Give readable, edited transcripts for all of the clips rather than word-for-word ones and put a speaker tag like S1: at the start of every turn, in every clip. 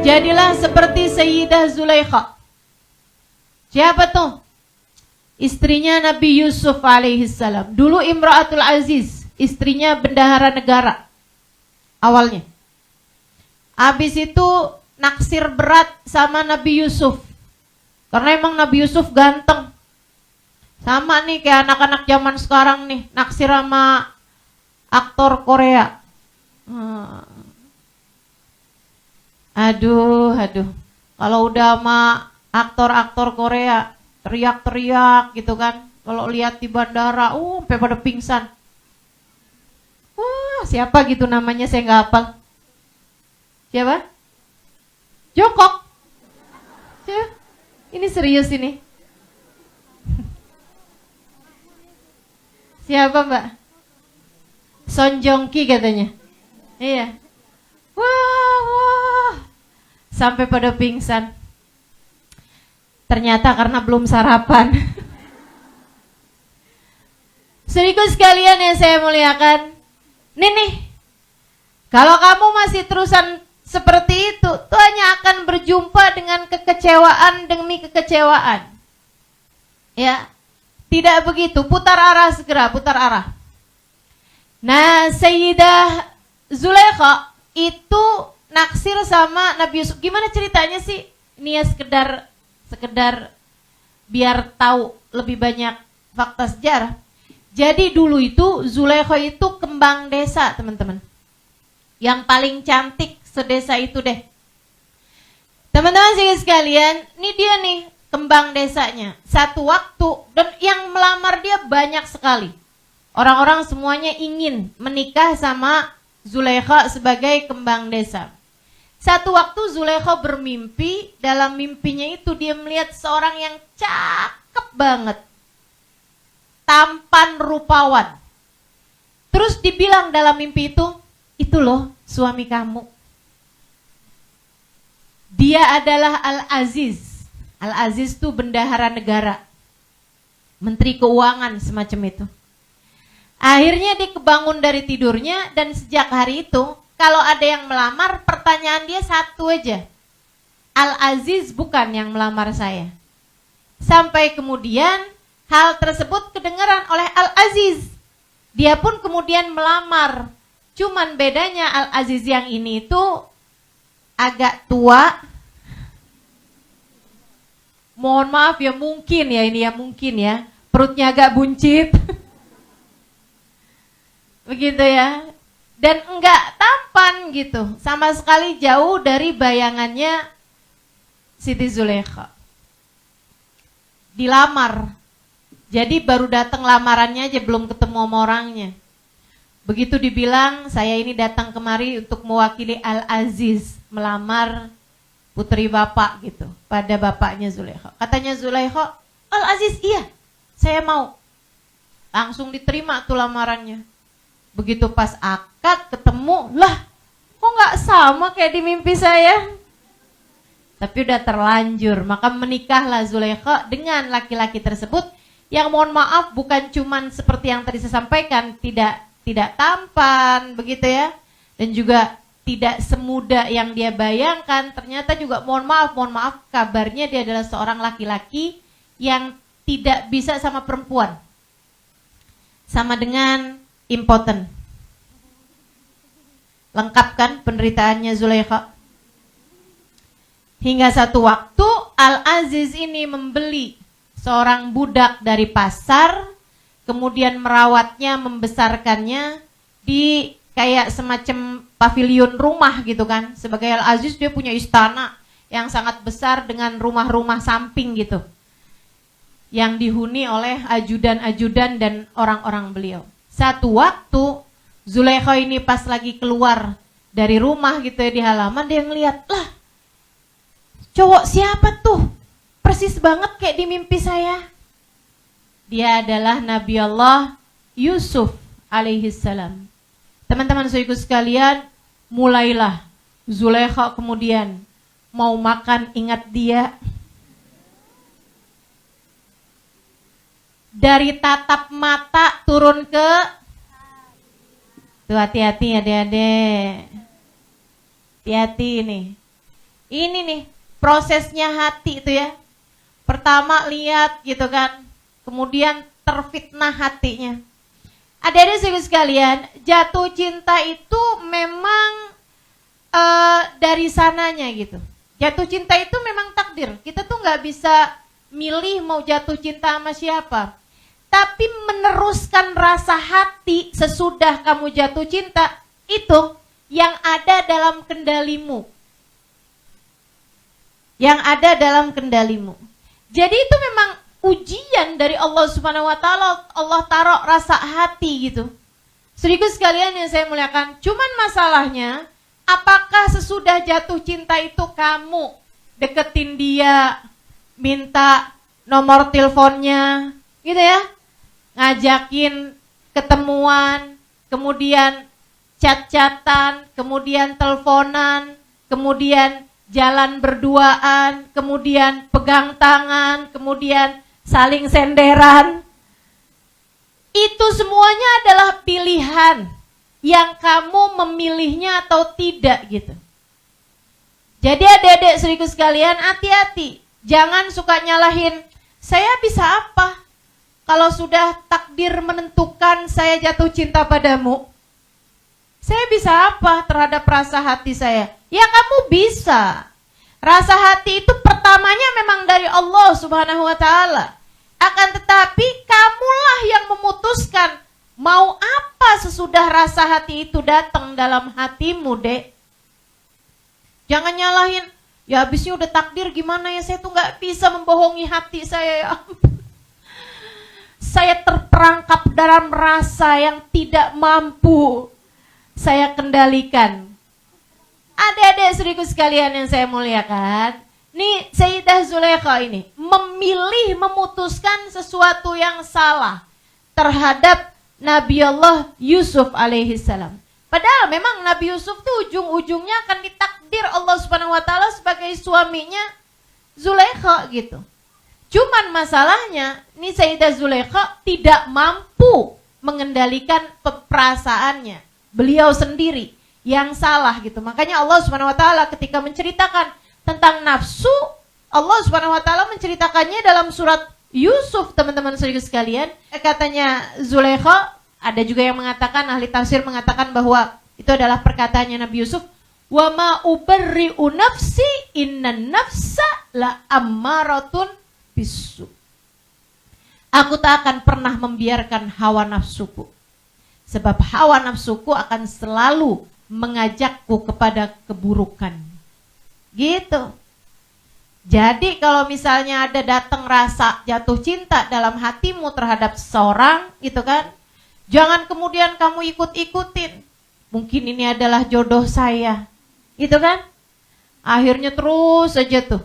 S1: Jadilah seperti Sayyidah Zulaikha. Siapa tuh? Istrinya Nabi Yusuf alaihissalam. Dulu Imra'atul Aziz, istrinya bendahara negara awalnya. Habis itu naksir berat sama Nabi Yusuf, karena emang Nabi Yusuf ganteng. Sama nih kayak anak-anak zaman sekarang nih, naksir sama aktor Korea. Aduh. Kalau udah sama aktor-aktor Korea, teriak-teriak gitu kan. Kalau lihat di bandara, sampai pada pingsan. Wah, siapa gitu namanya, saya nggak hafal. Siapa? Jongkok. Siapa? Ini serius ini. Siapa Mbak? Son Joong Ki katanya. Iya. Wah. Sampai pada pingsan. Ternyata karena belum sarapan. Saudaraku sekalian yang saya muliakan, nih, kalau kamu masih terusan seperti itu, tuh hanya akan berjumpa dengan kekecewaan demi kekecewaan. Ya, tidak begitu. Putar arah segera, putar arah. Nah, Sayyidah Zulaikha itu naksir sama Nabi Yusuf. Gimana ceritanya sih? Ini ya sekedar biar tahu lebih banyak fakta sejarah. Jadi dulu itu Zulaikha itu kembang desa, teman-teman. Yang paling cantik sedesa itu deh. Teman-teman sekalian, ini dia nih kembang desanya. Satu waktu, dan yang melamar dia banyak sekali. Orang-orang semuanya ingin menikah sama Zulaikha sebagai kembang desa. Satu waktu Zulaikha bermimpi, dalam mimpinya itu dia melihat seorang yang cakep banget. Tampan rupawan. Terus dibilang dalam mimpi itu loh suami kamu. Dia adalah Al-Aziz. Al-Aziz itu bendahara negara. Menteri keuangan semacam itu. Akhirnya dia kebangun dari tidurnya dan sejak hari itu kalau ada yang melamar pertanyaan dia satu aja. Al-Aziz bukan yang melamar saya. Sampai kemudian hal tersebut kedengaran oleh Al-Aziz. Dia pun kemudian melamar. Cuman bedanya Al-Aziz yang ini itu agak tua. Mohon maaf ya, mungkin ya ini ya, mungkin ya. Perutnya agak buncit. Begitu ya. Dan enggak tampan gitu. Sama sekali jauh dari bayangannya Siti Zulaikha. Dilamar. Jadi baru datang lamarannya aja, belum ketemu sama orangnya. Begitu dibilang, saya ini datang kemari untuk mewakili Al-Aziz melamar putri bapak gitu, pada bapaknya Zulaikha. Katanya Zulaikha, Al-Aziz, iya, saya mau. Langsung diterima tuh lamarannya. Begitu pas akad ketemu, lah kok gak sama kayak di mimpi saya? Tapi udah terlanjur, maka menikahlah Zulaikha dengan laki-laki tersebut yang mohon maaf bukan cuman seperti yang tadi saya sampaikan, tidak tampan begitu ya, dan juga tidak semudah yang dia bayangkan. Ternyata juga mohon maaf kabarnya dia adalah seorang laki-laki yang tidak bisa sama perempuan, sama dengan impoten. Lengkap kan penderitaannya Zulaikha? Hingga satu waktu Al-Aziz ini membeli seorang budak dari pasar, kemudian merawatnya, membesarkannya di kayak semacam pavilion rumah gitu kan. Sebagai Al-Aziz dia punya istana yang sangat besar dengan rumah-rumah samping gitu, yang dihuni oleh ajudan-ajudan dan orang-orang beliau. Satu waktu Zulaikha ini pas lagi keluar dari rumah gitu ya, di halaman dia ngeliat, lah cowok siapa tuh? Persis banget kayak di mimpi saya. Dia adalah Nabi Allah Yusuf alaihissalam. Teman-teman saudaraku sekalian, mulailah Zulaikha kemudian mau makan, ingat dia. Dari tatap mata turun ke, tuh hati-hati adik-adik. Hati-hati nih. Ini nih prosesnya hati itu ya. Pertama lihat gitu kan, kemudian terfitnah hatinya. Adik-adik sekalian, jatuh cinta itu memang dari sananya gitu. Jatuh cinta itu memang takdir. Kita tuh nggak bisa milih mau jatuh cinta sama siapa. Tapi meneruskan rasa hati sesudah kamu jatuh cinta, itu yang ada dalam kendalimu. Yang ada dalam kendalimu. Jadi itu memang ujian dari Allah Subhanahu wa taala. Allah taruh rasa hati gitu. Saudaraku sekalian yang saya muliakan, cuman masalahnya apakah sesudah jatuh cinta itu kamu deketin dia, minta nomor teleponnya, gitu ya, ngajakin ketemuan, kemudian chat-chatan, kemudian teleponan, kemudian jalan berduaan, kemudian pegang tangan, kemudian saling senderan. Itu semuanya adalah pilihan yang kamu memilihnya atau tidak gitu. Jadi adik-adik saudaraku sekalian, hati-hati. Jangan suka nyalahin, saya bisa apa kalau sudah takdir menentukan saya jatuh cinta padamu? Saya bisa apa terhadap rasa hati saya? Ya kamu bisa. Rasa hati itu pertamanya memang dari Allah Subhanahu wa taala. Akan tetapi kamulah yang memutuskan mau apa sesudah rasa hati itu datang dalam hatimu, Dek. Jangan nyalahin, ya habisnya udah takdir gimana ya, saya tuh gak bisa membohongi hati saya ya. Saya terperangkap dalam rasa yang tidak mampu saya kendalikan. Adik-adik saudaraku sekalian yang saya muliakan, nih Sayyidah Zulaikha ini memilih memutuskan sesuatu yang salah terhadap Nabi Allah Yusuf alaihissalam. Padahal memang Nabi Yusuf tuh ujung-ujungnya akan ditakdir Allah Subhanahu wa taala sebagai suaminya Zulaikha gitu. Cuman masalahnya nih Sayyidah Zulaikha tidak mampu mengendalikan perasaannya. Beliau sendiri yang salah gitu. Makanya Allah Subhanahu wa taala ketika menceritakan tentang nafsu, Allah Subhanahu wa taala menceritakannya dalam surat Yusuf, teman-teman saudara sekalian. Katanya Zulaikha, ada juga yang mengatakan, ahli tafsir mengatakan bahwa itu adalah perkataannya Nabi Yusuf, wa ma ubarri'u nafsi innan nafsa la ammaratun bisu. Aku tak akan pernah membiarkan hawa nafsuku. Sebab hawa nafsuku akan selalu mengajakku kepada keburukan. Gitu. Jadi kalau misalnya ada datang rasa jatuh cinta dalam hatimu terhadap seseorang, gitu kan, jangan kemudian kamu ikut-ikutin. Mungkin ini adalah jodoh saya, gitu kan. Akhirnya terus saja tuh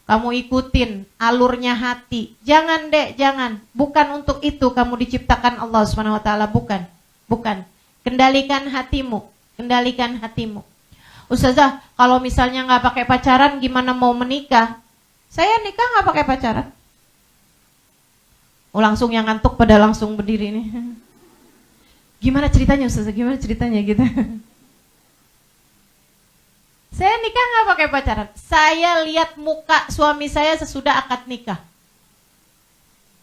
S1: kamu ikutin alurnya hati. Jangan Dek, jangan. Bukan untuk itu kamu diciptakan Allah Subhanahu wa taala, bukan. Bukan. Kendalikan hatimu, kendalikan hatimu. Ustazah, kalau misalnya nggak pakai pacaran gimana mau menikah? Saya nikah nggak pakai pacaran. Oh, langsung yang ngantuk pada langsung berdiri nih. Gimana ceritanya Ustazah? Gimana ceritanya gitu? Saya nikah nggak pakai pacaran. Saya lihat muka suami saya sesudah akad nikah.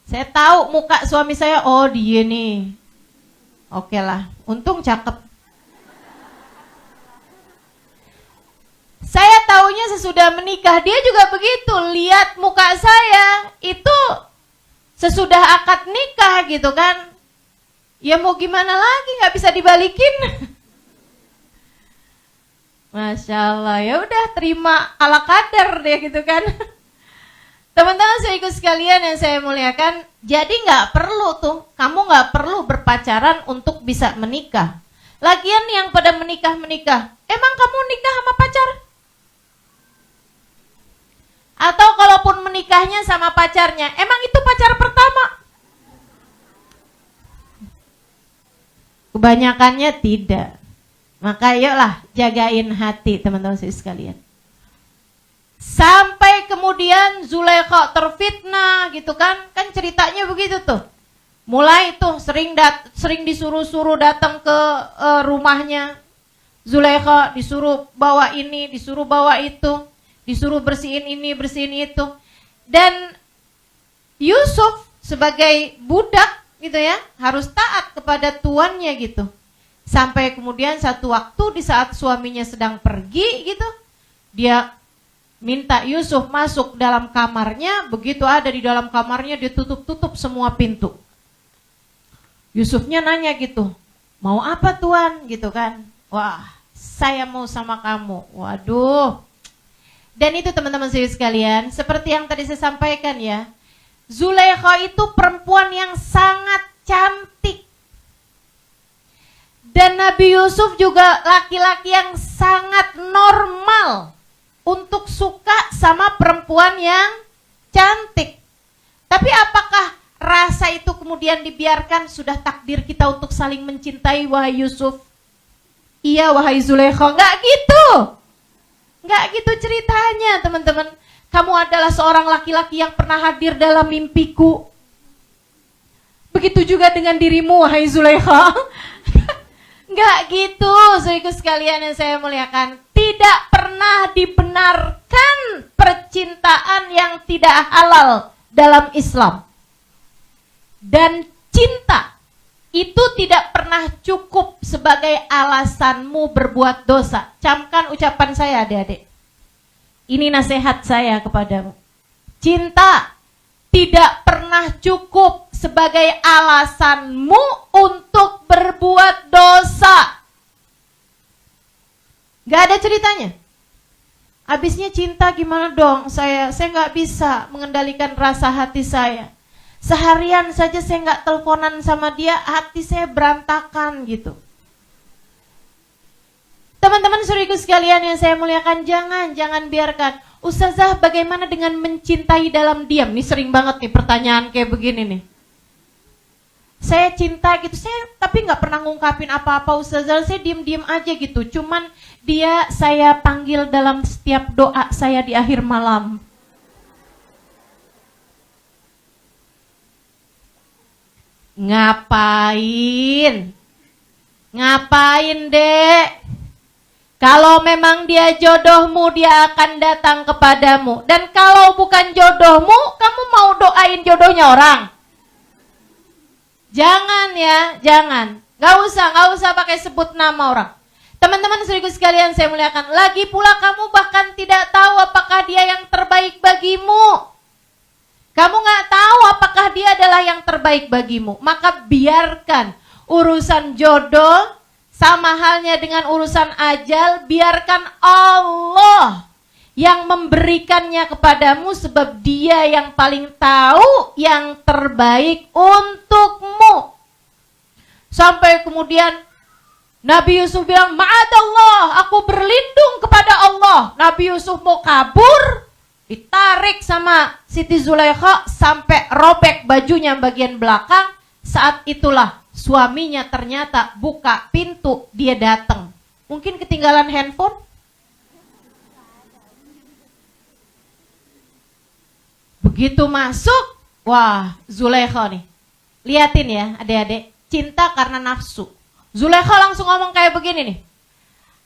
S1: Saya tahu muka suami saya, oh dia nih. Oke lah, untung cakep. Saya taunya sesudah menikah, dia juga begitu. Lihat muka saya, itu sesudah akad nikah gitu kan. Ya mau gimana lagi, gak bisa dibalikin. Masya Allah, ya udah terima ala kadar deh gitu kan. Teman-teman saya ikut sekalian yang saya muliakan, jadi gak perlu tuh, kamu gak perlu berpacaran untuk bisa menikah. Lagian yang pada menikah-menikah, emang kamu nikah sama pacar? Atau kalaupun menikahnya sama pacarnya, emang itu pacar pertama? Kebanyakannya tidak. Maka yuklah jagain hati teman-teman saya sekalian. Sampai kemudian Zulaikha terfitnah gitu kan. Kan ceritanya begitu tuh. Mulai tuh sering disuruh-suruh datang ke rumahnya. Zulaikha disuruh bawa ini, disuruh bawa itu. disuruh bersihin ini, bersihin itu. Dan Yusuf sebagai budak gitu ya, harus taat kepada tuannya gitu. Sampai kemudian satu waktu di saat suaminya sedang pergi gitu, dia minta Yusuf masuk dalam kamarnya. Begitu ada di dalam kamarnya, dia tutup semua pintu. Yusufnya nanya gitu, mau apa tuan gitu kan. Wah, saya mau sama kamu. Waduh. Dan itu teman-teman sekalian, seperti yang tadi saya sampaikan ya, Zulaikha itu perempuan yang sangat cantik. Dan Nabi Yusuf juga laki-laki yang sangat normal untuk suka sama perempuan yang cantik. Tapi apakah rasa itu kemudian dibiarkan? Sudah takdir kita untuk saling mencintai, wahai Yusuf? Iya, wahai Zulaikha. Enggak gitu. Enggak gitu ceritanya, teman-teman. Kamu adalah seorang laki-laki yang pernah hadir dalam mimpiku. Begitu juga dengan dirimu, wahai Zulaikha. Enggak gitu, saudaraku sekalian yang saya muliakan. Tidak pernah dibenarkan percintaan yang tidak halal dalam Islam. Dan cinta itu tidak pernah cukup sebagai alasanmu berbuat dosa. Camkan ucapan saya, adik-adik. Ini nasihat saya kepadamu. Cinta tidak pernah cukup sebagai alasanmu untuk berbuat dosa. Gak ada ceritanya. Habisnya cinta gimana dong? Saya gak bisa mengendalikan rasa hati saya. Seharian saja saya gak teleponan sama dia, hati saya berantakan gitu. Teman-teman saudaraku sekalian yang saya muliakan, jangan biarkan. Ustazah, bagaimana dengan mencintai dalam diam? Ini sering banget nih pertanyaan kayak begini nih. Saya cinta gitu, tapi nggak pernah ngungkapin apa-apa Ustazah, saya diem-diem aja gitu. Cuman dia saya panggil dalam setiap doa saya di akhir malam. Ngapain? Ngapain, Dek? Kalau memang dia jodohmu, dia akan datang kepadamu. Dan kalau bukan jodohmu, kamu mau doain jodohnya orang? Jangan ya, jangan. Gak usah pakai sebut nama orang. Teman-teman saudaraku sekalian saya muliakan. Lagi pula kamu bahkan tidak tahu apakah dia yang terbaik bagimu. Kamu gak tahu apakah dia adalah yang terbaik bagimu. Maka biarkan urusan jodoh, sama halnya dengan urusan ajal, biarkan Allah yang memberikannya kepadamu, sebab dia yang paling tahu yang terbaik untukmu. Sampai kemudian Nabi Yusuf bilang, ma'adallah, aku berlindung kepada Allah. Nabi Yusuf mau kabur, ditarik sama Siti Zulaikha sampai robek bajunya bagian belakang. Saat itulah suaminya ternyata buka pintu, dia datang. Mungkin ketinggalan handphone. Begitu masuk, wah, Zulaikha nih. Liatin ya adik-adik, cinta karena nafsu. Zulaikha langsung ngomong kayak begini nih.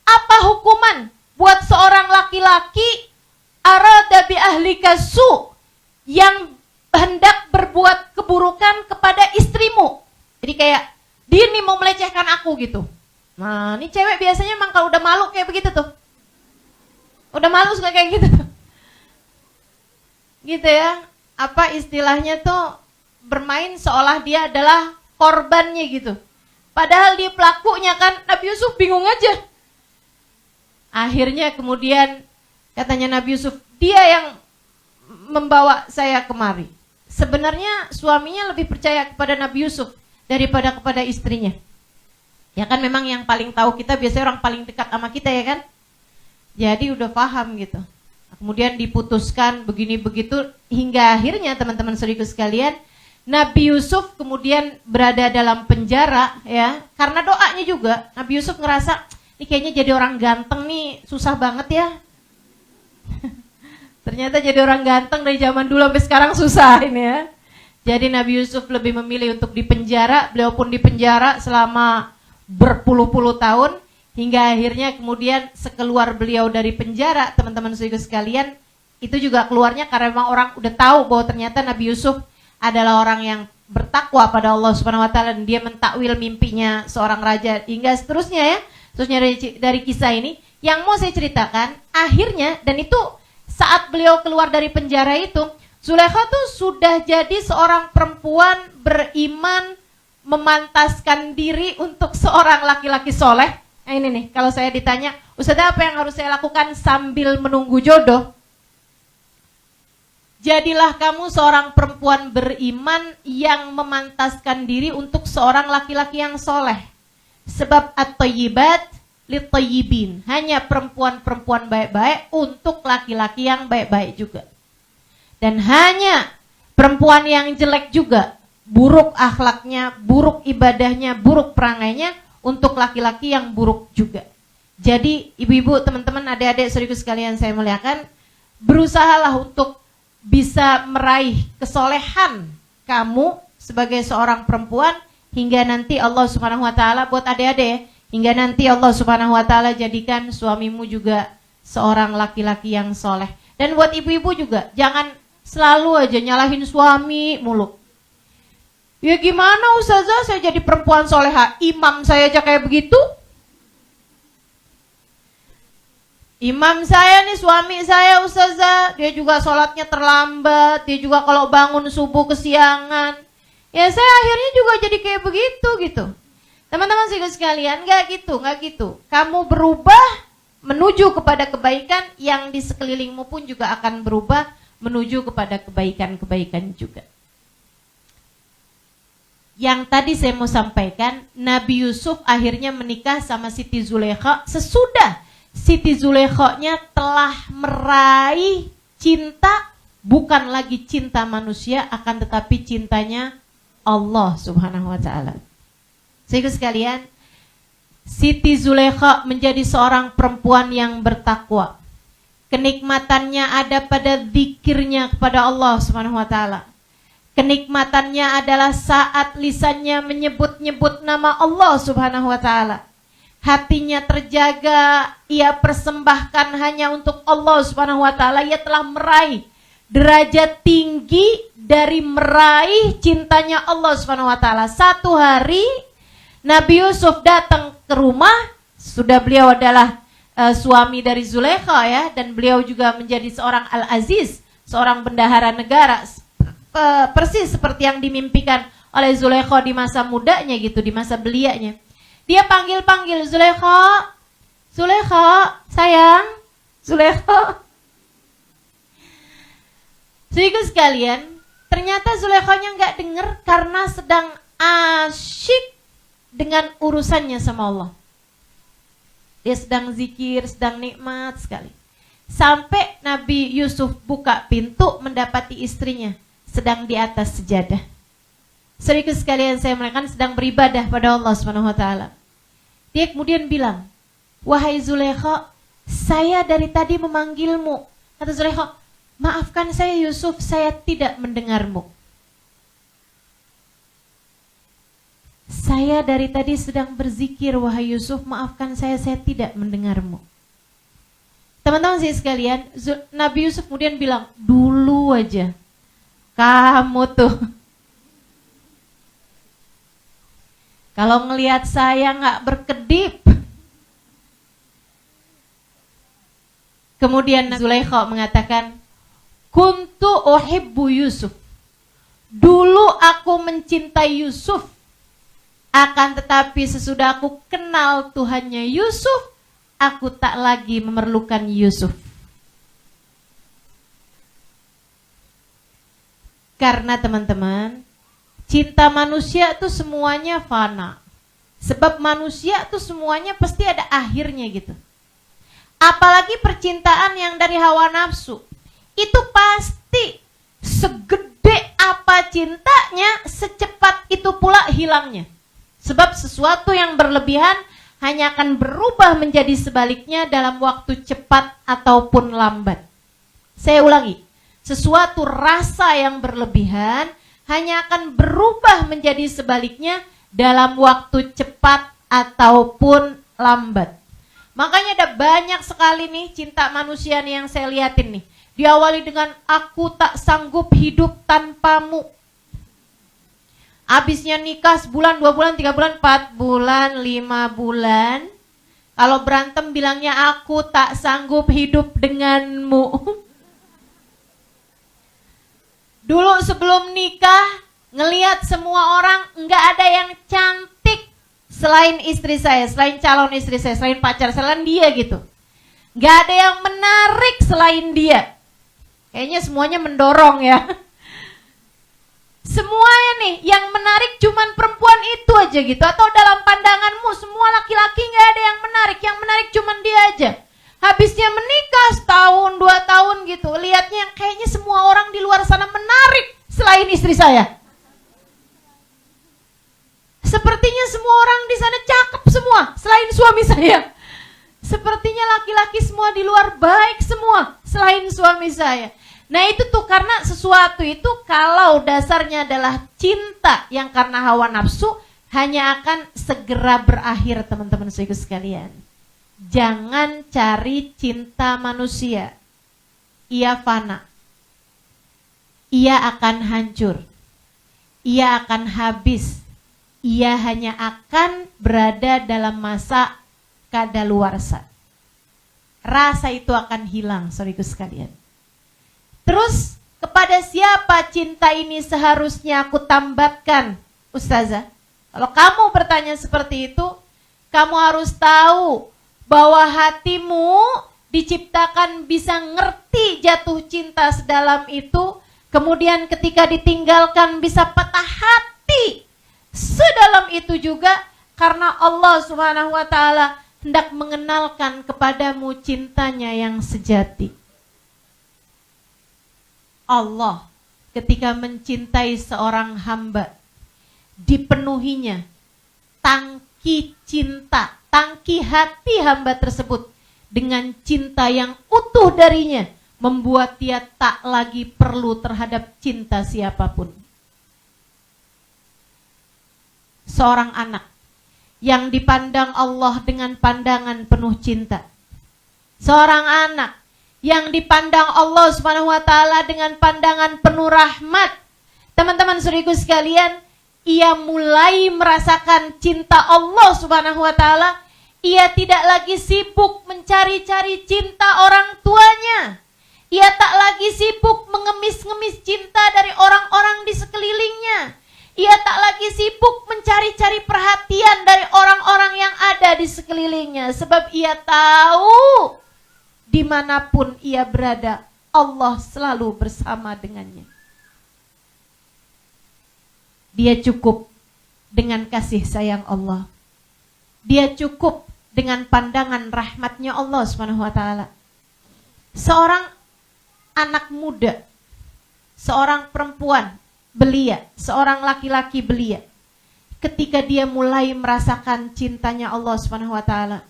S1: Apa hukuman buat seorang laki-laki arada bi ahlika su, yang hendak berbuat keburukan kepada istrimu? Jadi kayak, dia nih mau melecehkan aku gitu. Nah, ini cewek biasanya emang kalau udah malu kayak begitu tuh. Udah malu suka kayak gitu tuh. Gitu ya. Apa istilahnya tuh, bermain seolah dia adalah korbannya gitu. Padahal dia pelakunya kan. Nabi Yusuf bingung aja. Akhirnya kemudian katanya Nabi Yusuf, dia yang membawa saya kemari. Sebenarnya suaminya lebih percaya kepada Nabi Yusuf daripada kepada istrinya. Ya kan memang yang paling tahu kita biasanya orang paling dekat sama kita ya kan. Jadi udah paham gitu. Kemudian diputuskan begini begitu hingga akhirnya teman-teman saudaraku sekalian, Nabi Yusuf kemudian berada dalam penjara ya. Karena doanya juga Nabi Yusuf ngerasa, ini kayaknya jadi orang ganteng nih susah banget ya. Ternyata jadi orang ganteng dari zaman dulu sampai sekarang susah ini ya. Jadi Nabi Yusuf lebih memilih untuk dipenjara. Beliau pun dipenjara selama berpuluh-puluh tahun, Hingga akhirnya kemudian sekeluar beliau dari penjara, teman-teman saudara sekalian, itu juga keluarnya karena memang orang udah tahu bahwa ternyata Nabi Yusuf adalah orang yang bertakwa pada Allah Subhanahu wa taala dan dia mentakwil mimpinya seorang raja hingga seterusnya ya. Seterusnya dari kisah ini yang mau saya ceritakan akhirnya, dan itu saat beliau keluar dari penjara itu, Zulaikha tuh sudah jadi seorang perempuan beriman, memantaskan diri untuk seorang laki-laki soleh. Nah ini nih, kalau saya ditanya, Ustazah apa yang harus saya lakukan sambil menunggu jodoh? Jadilah kamu seorang perempuan beriman yang memantaskan diri untuk seorang laki-laki yang soleh. Sebab at-thayyibat lit-thayyibin. Hanya perempuan-perempuan baik-baik untuk laki-laki yang baik-baik juga. Dan hanya perempuan yang jelek juga, buruk akhlaknya, buruk ibadahnya, buruk perangainya, untuk laki-laki yang buruk juga. Jadi ibu-ibu, teman-teman, adik-adik, saudaraku sekalian saya muliakan, berusahalah untuk bisa meraih kesolehan kamu sebagai seorang perempuan hingga nanti Allah Subhanahu wa taala, buat adik-adik ya, hingga nanti Allah Subhanahu wa taala jadikan suamimu juga seorang laki-laki yang soleh. Dan buat ibu-ibu juga, jangan selalu aja nyalahin suami mulu. Ya gimana Ustazah, saya jadi perempuan soleha, imam saya aja kayak begitu. Imam saya nih, suami saya Ustazah, dia juga sholatnya terlambat, dia juga kalau bangun subuh kesiangan. Ya saya akhirnya juga jadi kayak begitu gitu. Teman-teman sekalian, nggak gitu. Kamu berubah menuju kepada kebaikan, yang di sekelilingmu pun juga akan berubah menuju kepada kebaikan-kebaikan juga. Yang tadi saya mau sampaikan, Nabi Yusuf akhirnya menikah sama Siti Zulaikha sesudah Siti Zulaikha-nya telah meraih cinta, bukan lagi cinta manusia, akan tetapi cintanya Allah Subhanahu wa taala. Saudara sekalian, Siti Zulaikha menjadi seorang perempuan yang bertakwa. Kenikmatannya ada pada zikirnya kepada Allah Subhanahu wa taala. Kenikmatannya adalah saat lisannya menyebut-nyebut nama Allah Subhanahu wa taala. Hatinya terjaga, ia persembahkan hanya untuk Allah Subhanahu wa taala. Ia telah meraih derajat tinggi dari meraih cintanya Allah Subhanahu wa taala. Satu hari Nabi Yusuf datang ke rumah, sudah beliau adalah suami dari Zulaikha ya, dan beliau juga menjadi seorang Al-Aziz, seorang bendahara negara, persis seperti yang dimimpikan oleh Zulaikha di masa mudanya gitu, di masa belianya. Dia panggil-panggil, Zulaikha, Zulaikha, sayang, Zulaikha. Saudara sekalian, ternyata Zulaikha-nya nggak dengar karena sedang asyik dengan urusannya sama Allah. Dia sedang zikir, sedang nikmat sekali. Sampai Nabi Yusuf buka pintu mendapati istrinya sedang di atas sejadah. Saudara sekalian saya melakukan sedang beribadah pada Allah Subhanahu wa taala. Dia kemudian bilang, "Wahai Zulaikha, saya dari tadi memanggilmu." Kata Zulaikha, "Maafkan saya Yusuf, saya tidak mendengarmu." "Saya dari tadi sedang berzikir, wahai Yusuf, maafkan saya tidak mendengarmu." Teman-teman saya sekalian, Nabi Yusuf kemudian bilang, "Dulu aja, kamu tuh kalau ngelihat saya nggak berkedip." Kemudian Zulaikha mengatakan, "Kuntu uhibbu Yusuf." Dulu aku mencintai Yusuf, akan tetapi sesudah aku kenal Tuhannya Yusuf, aku tak lagi memerlukan Yusuf. Karena teman-teman, cinta manusia itu semuanya fana. Sebab manusia itu semuanya pasti ada akhirnya gitu. Apalagi percintaan yang dari hawa nafsu. Itu pasti segede apa cintanya, secepat itu pula hilangnya. Sebab sesuatu yang berlebihan hanya akan berubah menjadi sebaliknya dalam waktu cepat ataupun lambat. Saya ulangi, sesuatu rasa yang berlebihan hanya akan berubah menjadi sebaliknya dalam waktu cepat ataupun lambat. Makanya ada banyak sekali nih cinta manusia nih yang saya liatin nih. Diawali dengan aku tak sanggup hidup tanpamu. Habisnya nikah sebulan, 2 bulan, 3 bulan, 4 bulan, 5 bulan. Kalau berantem bilangnya aku tak sanggup hidup denganmu. Dulu sebelum nikah, ngelihat semua orang nggak ada yang cantik selain istri saya, selain calon istri saya, selain pacar, selain dia gitu. Nggak ada yang menarik selain dia. Kayaknya semuanya mendorong ya. Semuanya nih yang menarik cuman perempuan itu aja gitu. Atau dalam pandanganmu semua laki-laki nggak ada yang menarik cuman dia aja. Habisnya menikah setahun 2 tahun gitu, lihatnya kayaknya semua orang di luar sana menarik selain istri saya. Sepertinya semua orang di sana cakep semua selain suami saya. Sepertinya laki-laki semua di luar baik semua selain suami saya. Nah itu tuh karena sesuatu itu kalau dasarnya adalah cinta yang karena hawa nafsu hanya akan segera berakhir teman-teman saudaraku sekalian. Jangan cari cinta manusia. Ia fana. Ia akan hancur. Ia akan habis. Ia hanya akan berada dalam masa kadaluarsa. Rasa itu akan hilang saudaraku sekalian. Terus kepada siapa cinta ini seharusnya aku tambatkan, Ustazah? Kalau kamu bertanya seperti itu, kamu harus tahu bahwa hatimu diciptakan bisa ngerti jatuh cinta sedalam itu, kemudian ketika ditinggalkan bisa patah hati sedalam itu juga, karena Allah Subhanahu wa Ta'ala hendak mengenalkan kepadamu cintanya yang sejati. Allah ketika mencintai seorang hamba, dipenuhinya tangki cinta, tangki hati hamba tersebut dengan cinta yang utuh darinya, membuat dia tak lagi perlu terhadap cinta siapapun. Seorang anak yang dipandang Allah dengan pandangan penuh cinta. Seorang anak yang dipandang Allah Subhanahu wa Ta'ala dengan pandangan penuh rahmat. Teman-teman saudaraku sekalian, ia mulai merasakan cinta Allah Subhanahu wa Ta'ala. Ia tidak lagi sibuk mencari-cari cinta orang tuanya. Ia tak lagi sibuk mengemis-ngemis cinta dari orang-orang di sekelilingnya. Ia tak lagi sibuk mencari-cari perhatian dari orang-orang yang ada di sekelilingnya. Sebab ia tahu dimanapun ia berada, Allah selalu bersama dengannya. Dia cukup dengan kasih sayang Allah. Dia cukup dengan pandangan rahmatnya Allah Subhanahu wa Ta'ala. Seorang anak muda, seorang perempuan belia, seorang laki-laki belia, ketika dia mulai merasakan cintanya Allah Subhanahu wa Ta'ala,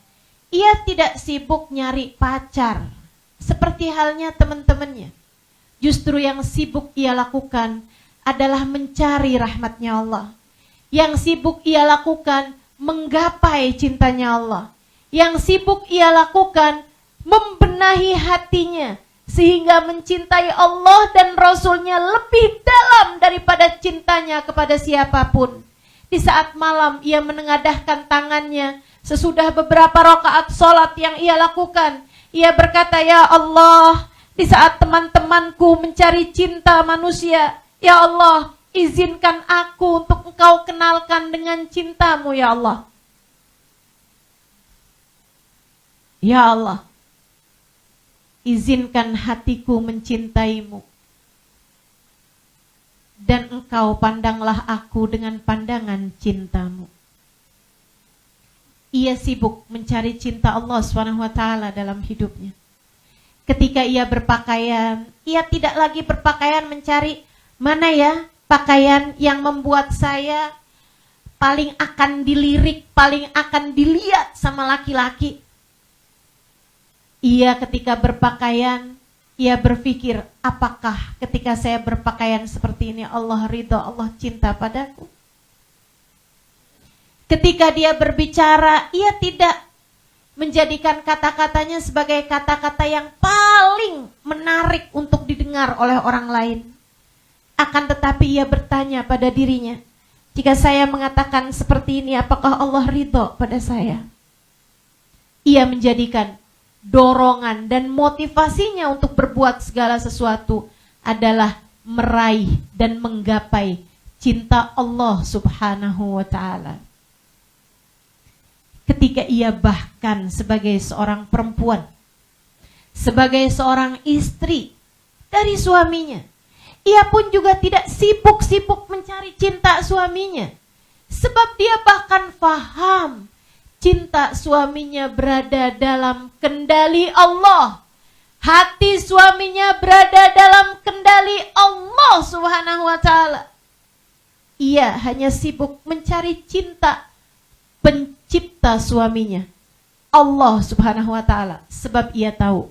S1: ia tidak sibuk nyari pacar seperti halnya teman-temannya. Justru yang sibuk ia lakukan adalah mencari rahmatnya Allah. Yang sibuk ia lakukan menggapai cintanya Allah. Yang sibuk ia lakukan membenahi hatinya sehingga mencintai Allah dan Rasulnya lebih dalam daripada cintanya kepada siapapun. Di saat malam ia menengadahkan tangannya sesudah beberapa rakaat sholat yang ia lakukan. Ia berkata, ya Allah, di saat teman-temanku mencari cinta manusia, ya Allah, izinkan aku untuk Engkau kenalkan dengan cintamu, ya Allah. Ya Allah, izinkan hatiku mencintaimu. Dan Engkau pandanglah aku dengan pandangan cintamu. Ia sibuk mencari cinta Allah SWT dalam hidupnya. Ketika ia berpakaian, ia tidak lagi berpakaian mencari mana ya pakaian yang membuat saya paling akan dilirik, paling akan dilihat sama laki-laki. Ia ketika berpakaian, ia berpikir, apakah ketika saya berpakaian seperti ini Allah ridha, Allah cinta padaku? Ketika dia berbicara, ia tidak menjadikan kata-katanya sebagai kata-kata yang paling menarik untuk didengar oleh orang lain. Akan tetapi ia bertanya pada dirinya, jika saya mengatakan seperti ini, apakah Allah ridho pada saya? Ia menjadikan dorongan dan motivasinya untuk berbuat segala sesuatu adalah meraih dan menggapai cinta Allah Subhanahu wa ta'ala. Ketika ia bahkan sebagai seorang perempuan, sebagai seorang istri dari suaminya, ia pun juga tidak sibuk-sibuk mencari cinta suaminya. Sebab dia bahkan faham cinta suaminya berada dalam kendali Allah. Hati suaminya berada dalam kendali Allah Subhanahu wa ta'ala. Ia hanya sibuk mencari cinta pencipta suaminya, Allah Subhanahu wa ta'ala. Sebab ia tahu,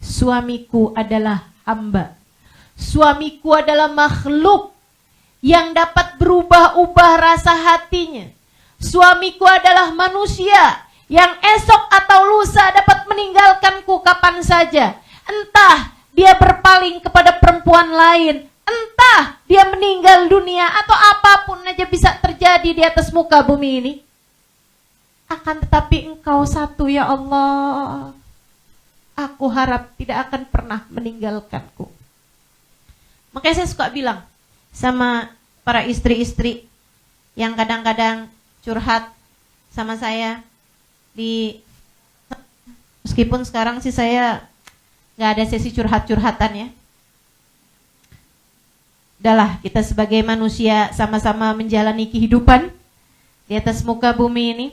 S1: suamiku adalah hamba. Suamiku adalah makhluk yang dapat berubah-ubah rasa hatinya. Suamiku adalah manusia yang esok atau lusa dapat meninggalkanku kapan saja. Entah dia berpaling kepada perempuan lain, entah dia meninggal dunia, atau apapun aja bisa terjadi di atas muka bumi ini. Akan tetapi Engkau satu ya Allah, aku harap tidak akan pernah meninggalkanku. Makanya saya suka bilang sama para istri-istri yang kadang-kadang curhat sama saya meskipun sekarang sih saya nggak ada sesi curhat-curhatan ya. Udahlah, kita sebagai manusia sama-sama menjalani kehidupan di atas muka bumi ini.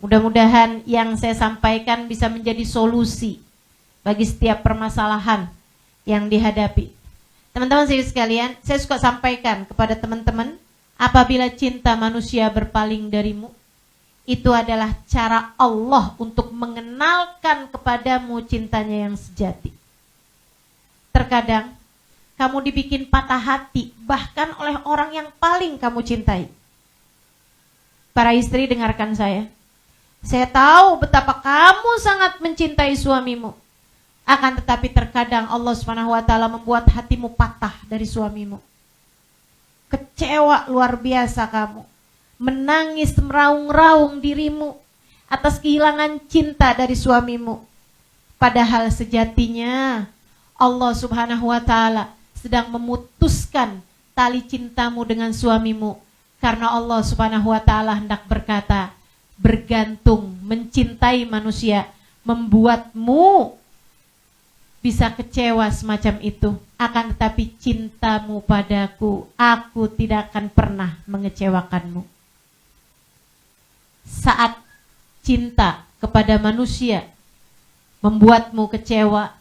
S1: Mudah-mudahan yang saya sampaikan bisa menjadi solusi bagi setiap permasalahan yang dihadapi. Teman-teman sekalian, saya suka sampaikan kepada teman-teman, apabila cinta manusia berpaling darimu, itu adalah cara Allah untuk mengenalkan kepadamu cintanya yang sejati. Terkadang kamu dibikin patah hati bahkan oleh orang yang paling kamu cintai. Para istri, dengarkan saya. Saya tahu betapa kamu sangat mencintai suamimu. Akan tetapi terkadang Allah Subhanahu wa ta'ala membuat hatimu patah dari suamimu. Kecewa luar biasa kamu. Menangis meraung-raung dirimu atas kehilangan cinta dari suamimu. Padahal sejatinya Allah Subhanahu wa ta'ala sedang memutuskan tali cintamu dengan suamimu. Karena Allah Subhanahu wa ta'ala hendak berkata, bergantung, mencintai manusia, membuatmu bisa kecewa semacam itu. Akan tetapi cintamu padaku, aku tidak akan pernah mengecewakanmu. Saat cinta kepada manusia membuatmu kecewa,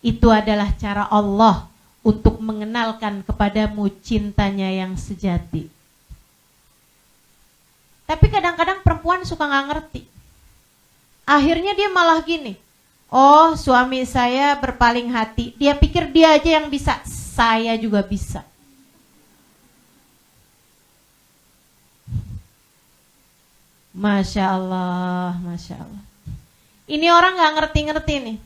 S1: itu adalah cara Allah untuk mengenalkan kepadamu cintanya yang sejati. Tapi kadang-kadang perempuan suka gak ngerti. Akhirnya dia malah gini, oh suami saya berpaling hati, dia pikir dia aja yang bisa, saya juga bisa. Masya Allah, Masya Allah. Ini orang gak ngerti-ngerti nih.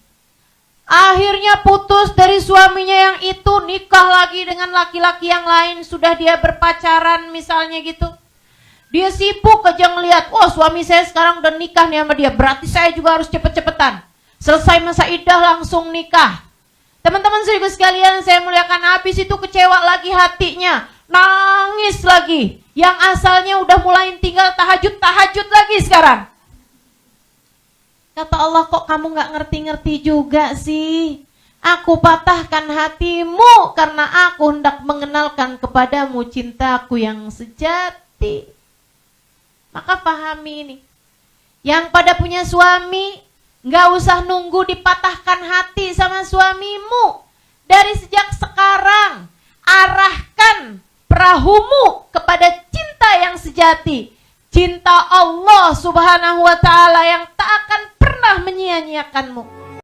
S1: Akhirnya putus dari suaminya yang itu, nikah lagi dengan laki-laki yang lain, sudah dia berpacaran misalnya gitu. Dia sibuk aja ngelihat, oh suami saya sekarang udah nikah nih sama dia, berarti saya juga harus cepet-cepetan. Selesai masa iddah langsung nikah. Teman-teman sekalian, saya muliakan, habis itu kecewa lagi hatinya, nangis lagi. Yang asalnya udah mulai tinggal tahajud lagi sekarang. Kata Allah, kok kamu gak ngerti-ngerti juga sih? Aku patahkan hatimu karena aku hendak mengenalkan kepadamu cintaku yang sejati. Maka pahami ini. Yang pada punya suami, gak usah nunggu dipatahkan hati sama suamimu. Dari sejak sekarang, arahkan perahumu kepada cinta yang sejati. Cinta Allah Subhanahu wa ta'ala yang tak akan pernah menyia-nyiakanmu.